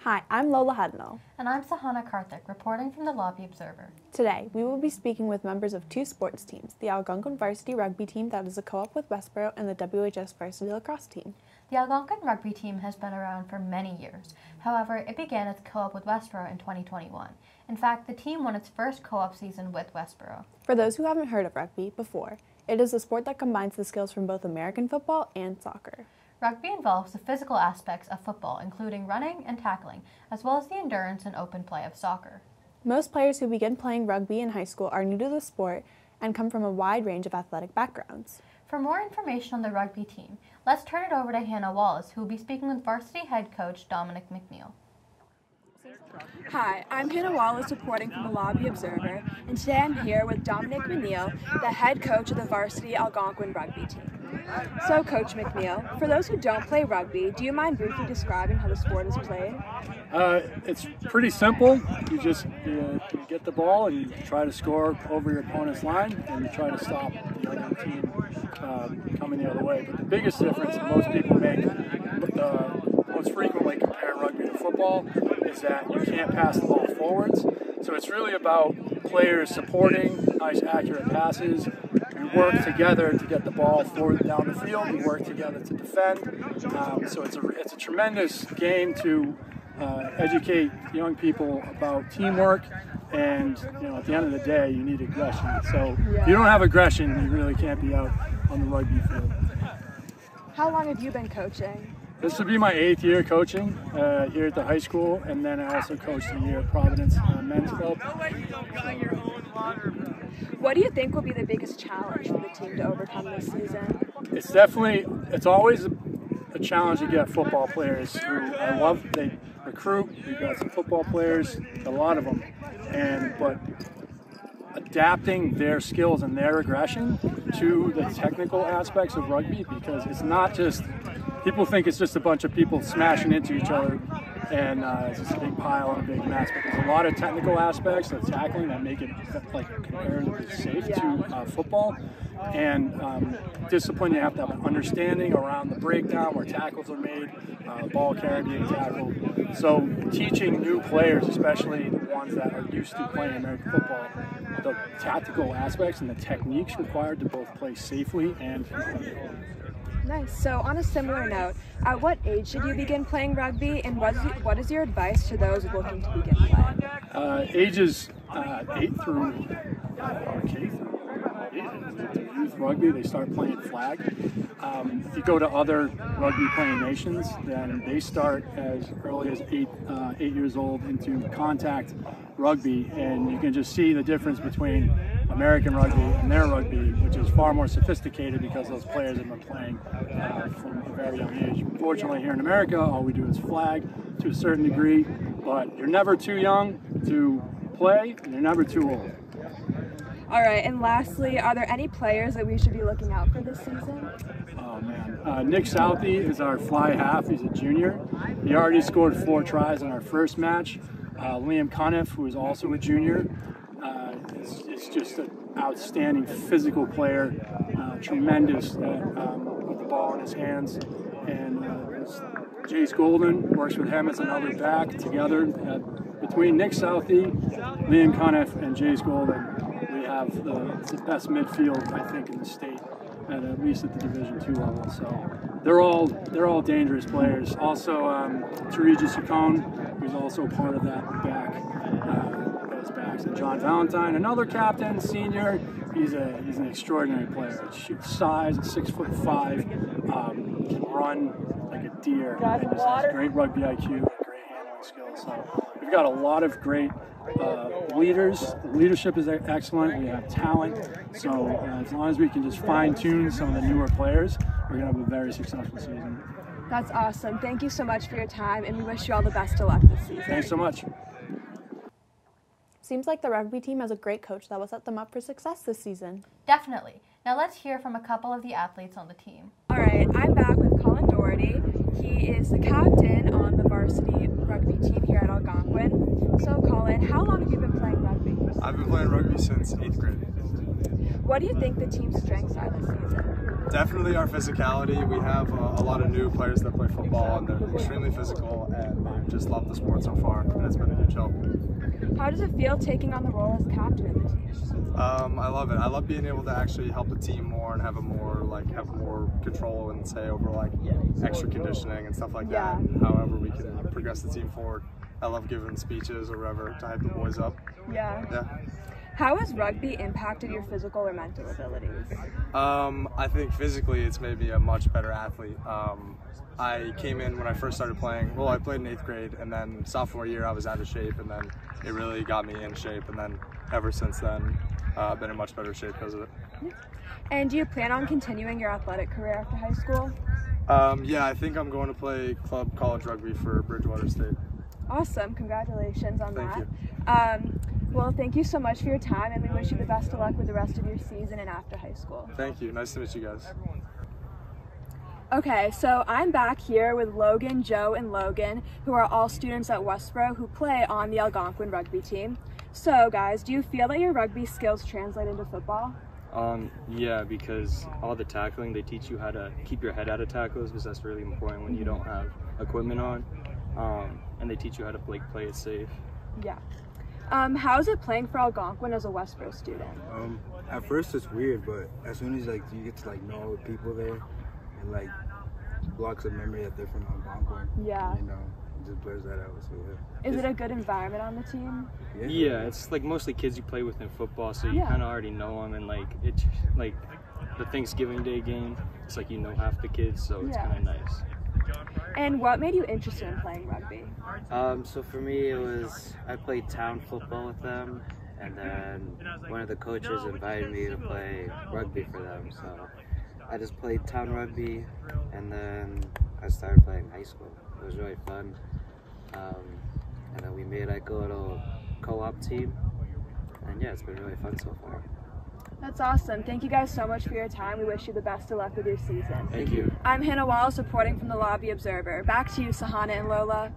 Hi, I'm Lola Hudnall. And I'm Sahana Karthik, reporting from the Lobby Observer. Today, we will be speaking with members of two sports teams, the Algonquin Varsity Rugby team that is a co-op with Westborough and the WHS Varsity Lacrosse team. The Algonquin Rugby team has been around for many years. However, it began its co-op with Westborough in 2021. In fact, the team won its first co-op season with Westborough. For those who haven't heard of rugby before, it is a sport that combines the skills from both American football and soccer. Rugby involves the physical aspects of football, including running and tackling, as well as the endurance and open play of soccer. Most players who begin playing rugby in high school are new to the sport and come from a wide range of athletic backgrounds. For more information on the rugby team, let's turn it over to Hannah Wallace, who will be speaking with varsity head coach Dominic McNeil. Hi, I'm Hannah Wallace reporting from the Lobby Observer, and today I'm here with Dominic McNeil, the head coach of the varsity Algonquin rugby team. So, Coach McNeil, for those who don't play rugby, do you mind briefly describing how the sport is played? It's pretty simple. You just get the ball and you try to score over your opponent's line, and you try to stop the other team coming the other way. But the biggest difference that most people make, most frequently compare rugby to football, is that you can't pass the ball forwards. So it's really about players supporting nice, accurate passes. We work together to get the ball forward down the field. We work together to defend. So it's a tremendous game to educate young people about teamwork. And at the end of the day, you need aggression. So if you don't have aggression, you really can't be out on the rugby field. How long have you been coaching? This will be my 8th year coaching here at the high school, and then I also coached a year at Providence Men's Club. What do you think will be the biggest challenge for the team to overcome this season? It's always a challenge to get football players who I love. They recruit. We've got some football players, a lot of them, but adapting their skills and their aggression to the technical aspects of rugby, because it's not just, people think it's just a bunch of people smashing into each other and it's just a big pile and a big mess, but there's a lot of technical aspects of tackling that make it comparatively safe to football. And discipline, you have to have an understanding around the breakdown, where tackles are made, ball carrier being tackled. So teaching new players, especially the ones that are used to playing American football, the tactical aspects and the techniques required to both play safely and competitively. Nice. So on a similar note, at what age should you begin playing rugby, and what is your advice to those looking to begin playing? Ages 8 through youth rugby, they start playing flag. If you go to other rugby playing nations, then they start as early as 8 years old into contact rugby, and you can just see the difference between American rugby and their rugby, which is far more sophisticated because those players have been playing from a very young age. Unfortunately, here in America, all we do is flag to a certain degree, but you're never too young to play, and you're never too old. All right, and lastly, are there any players that we should be looking out for this season? Oh man, Nick Southey is our fly half. He's a junior. He already scored 4 tries in our first match. Liam Cuniff, who is also a junior, is just an outstanding physical player, tremendous with the ball in his hands. And Jace Golden works with him as another back together. Between Nick Southey, Liam Cuniff, and Jace Golden, we have the best midfield, I think, in the state, at least at the Division II level. So they're all dangerous players. Also, Teresa Saccone, who's also part of that those backs. And John Valentine, another captain, senior. He's an extraordinary player. Size, 6'5", can run like a deer. And just has great rugby IQ, and great handling skills. So we've got a lot of great leaders. The leadership is excellent. We have talent. So as long as we can just fine-tune some of the newer players, we're going to have a very successful season. That's awesome. Thank you so much for your time, and we wish you all the best of luck this season. Thanks so much. Seems like the rugby team has a great coach that will set them up for success this season. Definitely. Now let's hear from a couple of the athletes on the team. All right, I'm back with Colin Doherty. He is the captain on the varsity rugby team here at Algonquin. So Colin, how long have you been playing rugby? I've been playing rugby since 8th grade. What do you think the team's strengths are this season? Definitely our physicality. We have a lot of new players that play football, and they're extremely physical, and they just love the sport so far, and it's been a huge help. How does it feel taking on the role as captain of the team? I love it. I love being able to actually help the team more and have more control and say over extra conditioning and stuff like that. And however we can progress the team forward. I love giving speeches or whatever to hype the boys up. Yeah. How has rugby impacted your physical or mental abilities? I think physically it's made me a much better athlete. I came in when I first started playing. Well, I played in 8th grade, and then sophomore year I was out of shape, and then it really got me in shape, and then ever since then I've been in much better shape because of it. And do you plan on continuing your athletic career after high school? Yeah, I think I'm going to play club college rugby for Bridgewater State. Awesome, congratulations on Thank that. you. Well, thank you so much for your time, and we wish you the best of luck with the rest of your season and after high school. Thank you. Nice to meet you guys. Okay, so I'm back here with Logan, Joe, and Logan, who are all students at Westborough who play on the Algonquin rugby team. So, guys, do you feel that your rugby skills translate into football? Yeah, because all the tackling, they teach you how to keep your head out of tackles, because that's really important when you don't have equipment on. And they teach you how to play it safe. Yeah. How is it playing for Algonquin as a Westborough student? At first it's weird, but as soon as you get to know all the people there, and blocks of memory that they're from Algonquin. Yeah. It just blurs that out. So yeah. Is it a good environment on the team? Yeah, it's mostly kids you play with in football, so you kind of already know them, and it's the Thanksgiving Day game. It's you know half the kids, so it's kind of nice. And what made you interested in playing rugby? So for me, I played town football with them, and then one of the coaches invited me to play rugby for them. So I just played town rugby, and then I started playing high school. It was really fun. And then we made a little co-op team, and yeah, it's been really fun so far. That's awesome. Thank you guys so much for your time. We wish you the best of luck with your season. Thank you. I'm Hannah Wallace reporting from the Lobby Observer. Back to you, Sahana and Lola.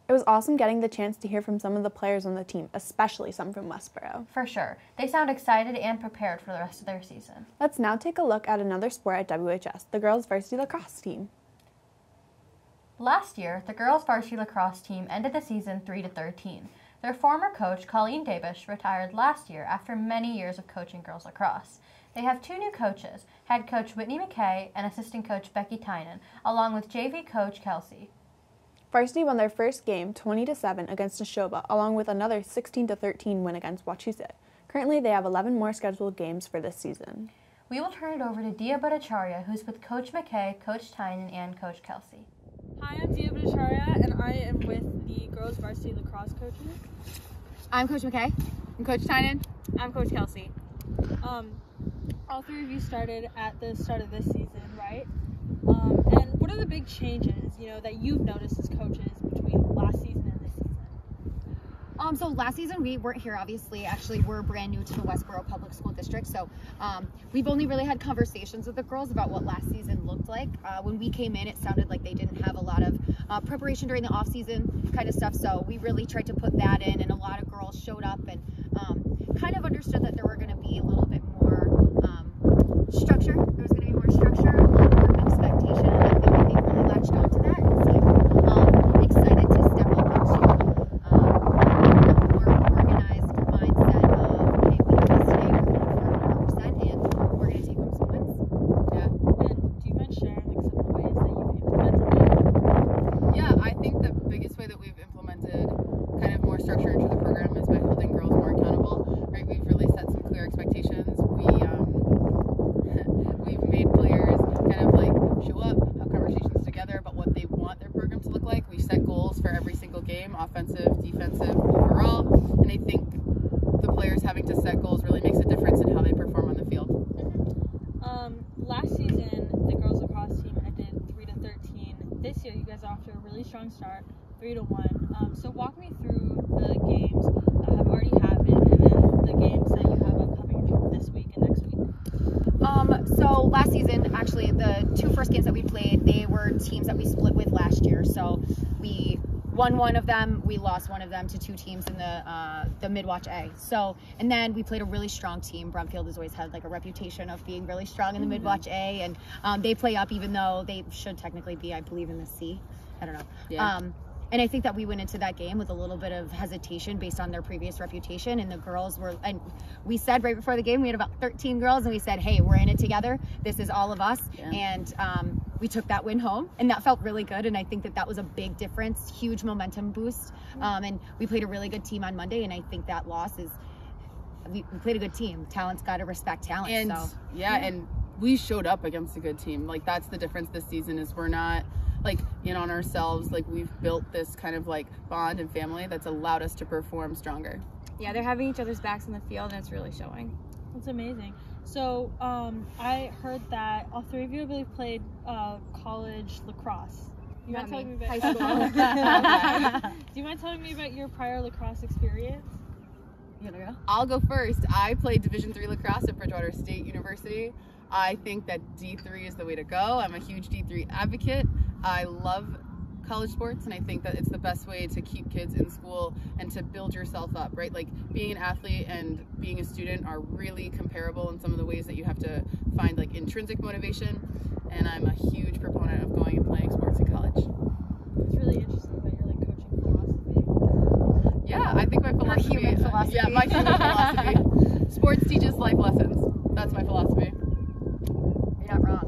It was awesome getting the chance to hear from some of the players on the team, especially some from Westborough. For sure. They sound excited and prepared for the rest of their season. Let's now take a look at another sport at WHS, the Girls Varsity Lacrosse team. Last year, the Girls Varsity Lacrosse team ended the season 3-13. Their former coach, Colleen Dabish, retired last year after many years of coaching girls lacrosse. They have 2 new coaches, head coach Whitney McKay and assistant coach Becky Tynan, along with JV coach Kelsey. Varsity won their first game 20-7 against Neshoba, along with another 16-13 win against Wachusett. Currently, they have 11 more scheduled games for this season. We will turn it over to Diya Bhattacharya, who's with Coach McKay, Coach Tynan, and Coach Kelsey. Hi, I'm Diya Bhattacharya, and I am with the Girls Varsity Lacrosse coaches. I'm Coach McKay. I'm Coach Tynan. I'm Coach Kelsey. All 3 of you started at the start of this season, right? And what are the big changes, that you've noticed as coaches between last season and this season? So last season we weren't here, obviously. Actually, we're brand new to the Westborough Public School District, so we've only really had conversations with the girls about what last season looked like. When we came in, it sounded like they didn't have a lot of preparation during the off-season kind of stuff, so we really tried to put that in, and a lot of girls showed up and kind of understood that there were going to be a little bit more structure. There was going to be more structure, a little more expectation, and I think they've really latched onto that and seem excited to step up into more organized mindset of, hey, we did this today, we're going to perform 100%, and we're going to take home some wins. Yeah. And do you mind sharing some of the ways that you've implemented that? Yeah, I think the biggest way that we've implemented kind of more structure into the program is by holding girls more accountable. Right, we've really set some clear expectations. We've made players kind of show up, have conversations together about what they want their program to look like. We've set goals for every single game, offensive, defensive, overall, and I think the players having to set goals really makes a difference in how they perform on the field. Last season, the girls lacrosse team ended 3-13. This year, you guys are off to a really strong start, 3-1. So walk me through the games that have already happened, and then the games that you have upcoming this week and next week. So last season, actually, the 2 first games that we played, they were teams that we split with last year. So we won one of them, we lost one of them to 2 teams in the Midwatch A. So, and then we played a really strong team. Brumfield has always had like a reputation of being really strong in the Midwatch A, and they play up even though they should technically be, I believe, in the C. I don't know. Yeah. And I think that we went into that game with a little bit of hesitation based on their previous reputation. And the girls were, and we said right before the game, we had about 13 girls, and we said, hey, we're in it together. This is all of us. Yeah. And we took that win home, and that felt really good. And I think that that was a big difference, huge momentum boost. And we played a really good team on Monday, and I think that loss is, we played a good team. Talent's got to respect talent. And so. and we showed up against a good team. Like, that's the difference this season, is we're not like in on ourselves. Like, we've built this kind of like bond and family that's allowed us to perform stronger. Yeah, they're having each other's backs in the field, and it's really showing. That's amazing. So I heard that all 3 of you have played college lacrosse. Do you mind telling me about high school? Do you mind telling me about your prior lacrosse experience? You wanna go? I'll go first. I played Division III lacrosse at Bridgewater State University. I think that D3 is the way to go. I'm a huge D3 advocate. I love college sports, and I think that it's the best way to keep kids in school and to build yourself up, right? Like, being an athlete and being a student are really comparable in some of the ways that you have to find like intrinsic motivation, and I'm a huge proponent of going and playing sports in college. It's really interesting that you're like coaching philosophy. Yeah, I think my philosophy. Human philosophy. Yeah, my human philosophy. Sports teaches life lessons. That's my philosophy. You're not wrong.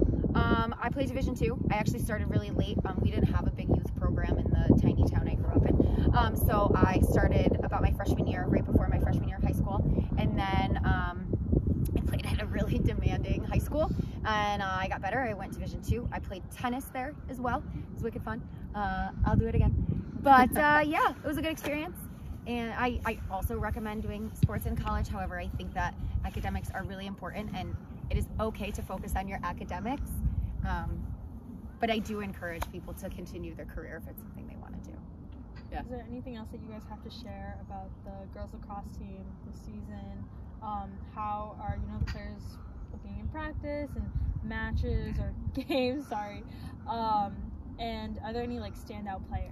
I played Division II. I actually started really late. We didn't have a big youth program in the tiny town I grew up in. So I started about my freshman year, right before my freshman year of high school. And then I played at a really demanding high school. And I got better. I went Division II. I played tennis there as well. It was wicked fun. I'll do it again. But yeah, it was a good experience. And I also recommend doing sports in college. However, I think that academics are really important, and it is okay to focus on your academics. But I do encourage people to continue their career if it's something they want to do. Yeah. Is there anything else that you guys have to share about the girls lacrosse team this season? How are the players looking in practice and matches or games? Sorry. And are there any like standout players?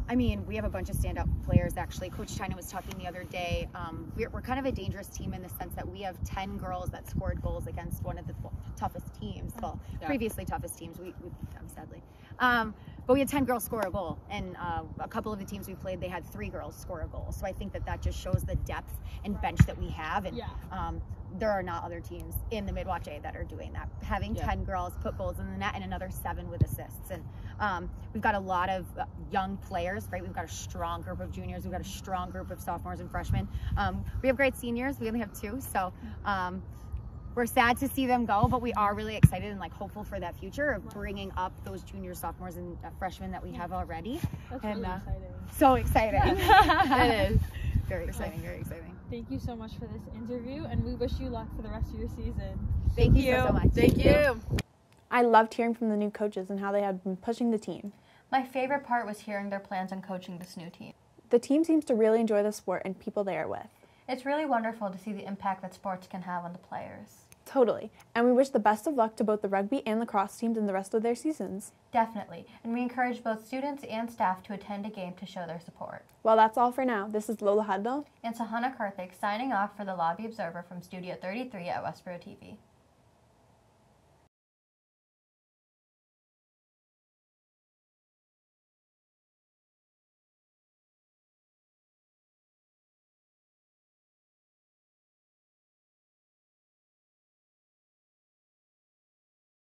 I mean, we have a bunch of standout players, actually. Coach China was talking the other day. We're kind of a dangerous team in the sense that we have 10 girls that scored goals against one of the toughest teams. Well, previously toughest teams, we sadly. But we had 10 girls score a goal, and a couple of the teams we played, they had 3 girls score a goal. So I think that that just shows the depth and bench that we have. And there are not other teams in the Midwatch A that are doing that. Having 10 girls put goals in the net and another 7 with assists. And we've got a lot of young players, right? We've got a strong group of juniors. We've got a strong group of sophomores and freshmen. We have great seniors. We only have 2. So we're sad to see them go, but we are really excited and like hopeful for that future of bringing up those juniors, sophomores, and freshmen that we have already. That's really exciting. So exciting. It is. Very exciting, very exciting. Thank you so much for this interview, and we wish you luck for the rest of your season. Thank you so much. Thank you. I loved hearing from the new coaches and how they had been pushing the team. My favorite part was hearing their plans on coaching this new team. The team seems to really enjoy the sport and people they are with. It's really wonderful to see the impact that sports can have on the players. Totally. And we wish the best of luck to both the rugby and lacrosse teams in the rest of their seasons. Definitely. And we encourage both students and staff to attend a game to show their support. Well, that's all for now. This is Lola Hudnall and Sahana Karthik signing off for the Lobby Observer from Studio 33 at Westborough TV.